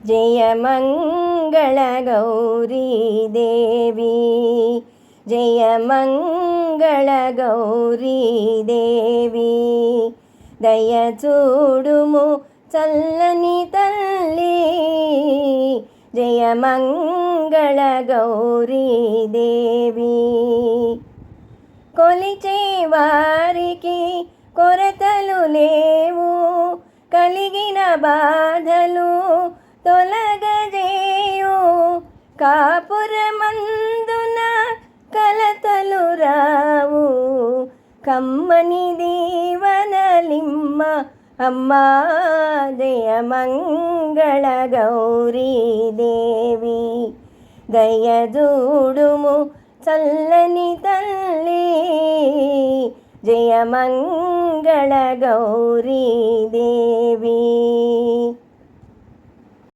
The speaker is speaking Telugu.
జయమంగళ గౌరీ దేవి, జయమంగళ గౌరీ దేవి. దయ చూడుము చల్లని తల్లి, జయమంగళ గౌరీ దేవి. కొలిచే వారికి కొరతలు లేవు, కలిగిన బాధలు తొలగజేయు. కాపురమందున కలతలు రావు, కమ్మని దీవనలిమ్మ అమ్మా. జయమంగళ గౌరీ దేవి, దయజూడుము చల్లని తల్లి, జయమంగళ గౌరీ దేవి.